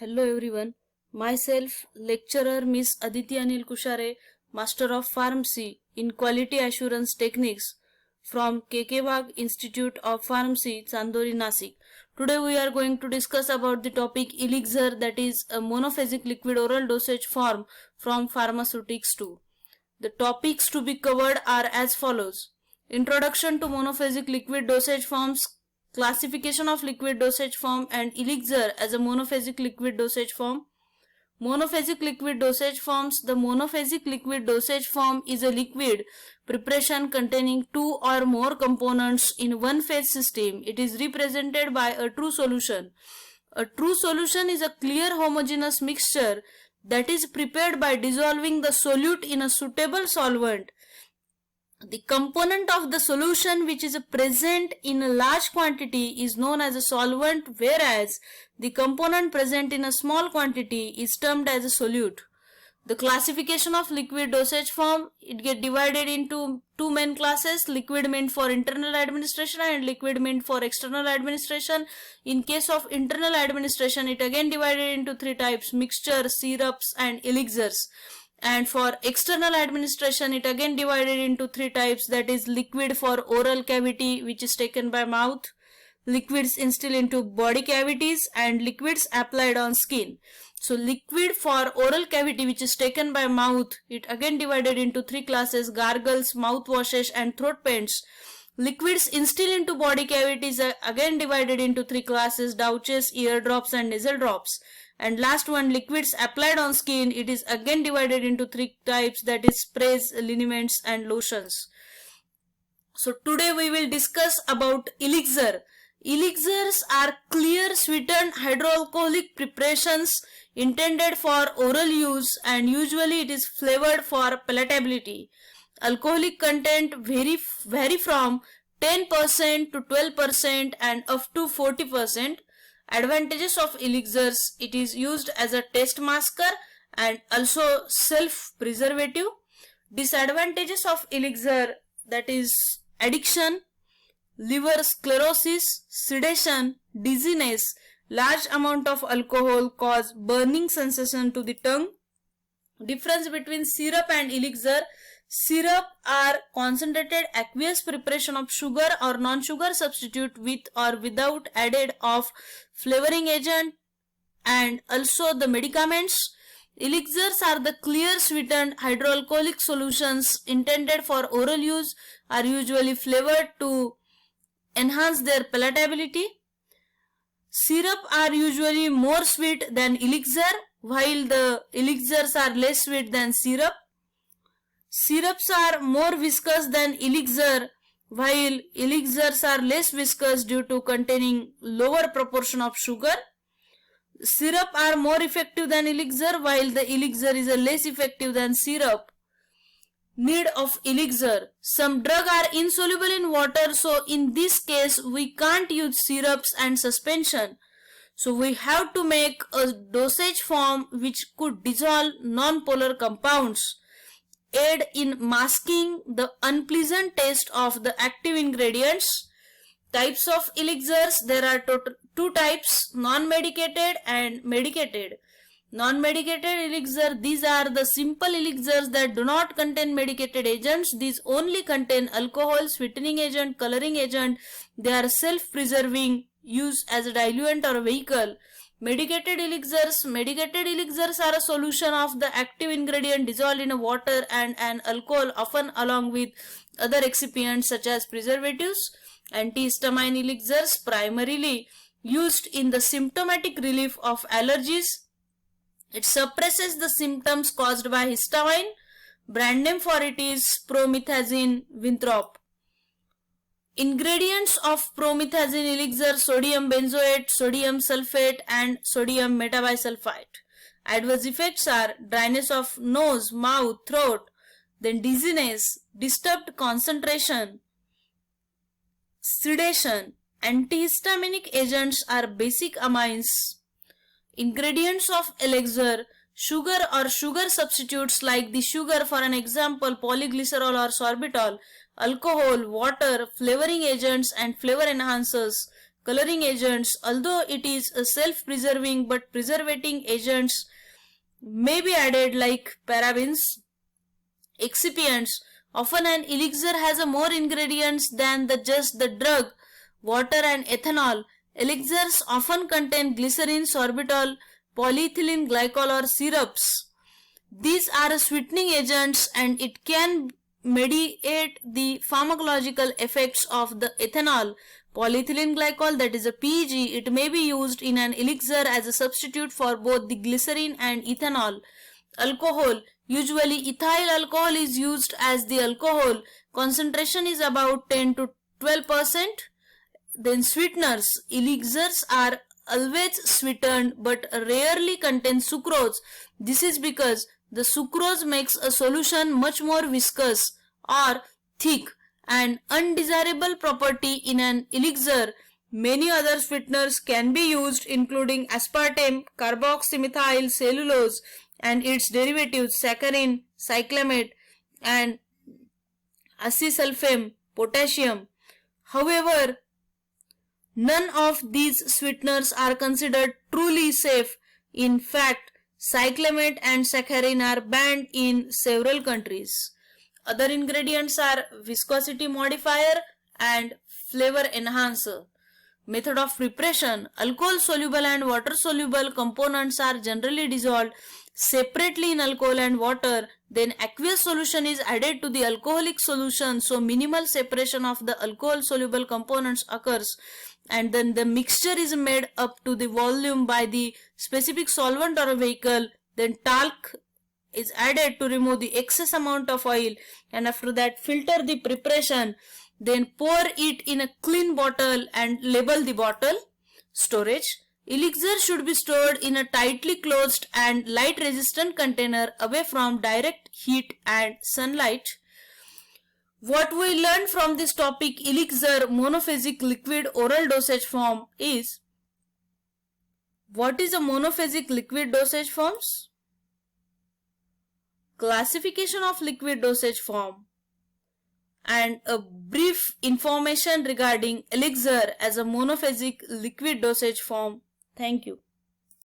Hello everyone. Myself, lecturer Miss Aditi Anil Kushare, Master of Pharmacy in Quality Assurance Techniques from KK Wagh Institute of Pharmacy, Chandori, Nasik. Today we are going to discuss about the topic Elixir, that is a monophasic liquid oral dosage form from Pharmaceutics 2. The topics to be covered are as follows: Introduction to monophasic liquid dosage forms, classification of liquid dosage form and elixir as a monophasic liquid dosage form. Monophasic liquid dosage forms. The monophasic liquid dosage form is a liquid preparation containing two or more components in one phase system. It is represented by a true solution. A true solution is a clear homogeneous mixture that is prepared by dissolving the solute in a suitable solvent. The component of the solution which is present in a large quantity is known as a solvent, whereas the component present in a small quantity is termed as a solute. The classification of liquid dosage form, it gets divided into two main classes: liquid meant for internal administration and liquid meant for external administration. In case of internal administration, it again divided into three types: mixture, syrups and elixirs. And for external administration, it again divided into three types, that is liquid for oral cavity which is taken by mouth, liquids instilled into body cavities, and liquids applied on skin. So liquid for oral cavity which is taken by mouth, it again divided into three classes: gargles, mouthwashes and throat paints. Liquids instilled into body cavities are again divided into three classes: douches, eardrops and nasal drops. And last one, liquids applied on skin, it is again divided into three types, that is sprays, liniments and lotions. So today we will discuss about elixir. Elixirs are clear sweetened hydroalcoholic preparations intended for oral use, and usually it is flavored for palatability. Alcoholic content vary from 10% to 12% and up to 40%. Advantages of elixirs: it is used as a taste masker and also self-preservative. Disadvantages of elixir, that is addiction, liver sclerosis, sedation, dizziness. Large amount of alcohol cause burning sensation to the tongue. Difference between syrup and elixir: syrup are concentrated aqueous preparation of sugar or non-sugar substitute with or without added of flavoring agent and also the medicaments. Elixirs are the clear sweetened hydroalcoholic solutions intended for oral use, are usually flavored to enhance their palatability. Syrup are usually more sweet than elixir, while the elixirs are less sweet than syrup. Syrups are more viscous than elixir, while elixirs are less viscous due to containing lower proportion of sugar. Syrup are more effective than elixir, while the elixir is less effective than syrup. Need of elixir: some drugs are insoluble in water, so in this case we can't use syrups and suspension. So we have to make a dosage form which could dissolve non-polar compounds, aid in masking the unpleasant taste of the active ingredients. Types of elixirs: there are two types, non-medicated and medicated. Non-medicated elixir, these are the simple elixirs that do not contain medicated agents. These only contain alcohol, sweetening agent, coloring agent. They are self-preserving, used as a diluent or a vehicle. Medicated elixirs are a solution of the active ingredient dissolved in a water and an alcohol, often along with other excipients such as preservatives. Antihistamine elixirs, primarily used in the symptomatic relief of allergies. It suppresses the symptoms caused by histamine. Brand name for it is promethazine Winthrop. Ingredients of promethazine elixir: sodium benzoate, sodium sulfate and sodium metabisulfite. Adverse effects are dryness of nose, mouth, throat, then dizziness, disturbed concentration, sedation. Antihistaminic agents are basic amines. Ingredients of elixir: sugar or sugar substitutes like the sugar, for an example polyglycerol or sorbitol, alcohol, water, flavoring agents and flavor enhancers, coloring agents, although it is a self-preserving but preservating agents may be added like parabens, excipients. Often an elixir has a more ingredients than just the drug, water and ethanol. Elixirs often contain glycerin, sorbitol, polyethylene glycol or syrups. These are sweetening agents and it can mediate the pharmacological effects of the ethanol. Polyethylene glycol, that is a PEG, it may be used in an elixir as a substitute for both the glycerin and ethanol. Alcohol, usually ethyl alcohol is used as the alcohol. Concentration is about 10 to 12%. Then sweeteners, elixirs are always sweetened but rarely contain sucrose. This is because the sucrose makes a solution much more viscous or thick, an undesirable property in an elixir. Many other sweeteners can be used including aspartame, carboxymethyl cellulose and its derivatives saccharin, cyclamate and acesulfame, potassium. However, none of these sweeteners are considered truly safe. In fact, cyclamate and saccharin are banned in several countries. Other ingredients are viscosity modifier and flavor enhancer. Method of preparation. Alcohol soluble and water soluble components are generally dissolved separately in alcohol and water. Then aqueous solution is added to the alcoholic solution, so minimal separation of the alcohol soluble components occurs, and then the mixture is made up to the volume by the specific solvent or vehicle. Then talc is added to remove the excess amount of oil, and after that filter the preparation. Then pour it in a clean bottle and label the bottle. Storage. Elixir should be stored in a tightly closed and light resistant container away from direct heat and sunlight. What we learned from this topic, elixir monophasic liquid oral dosage form, is what is a monophasic liquid dosage forms? Classification of liquid dosage form, and a brief information regarding elixir as a monophasic liquid dosage form. Thank you.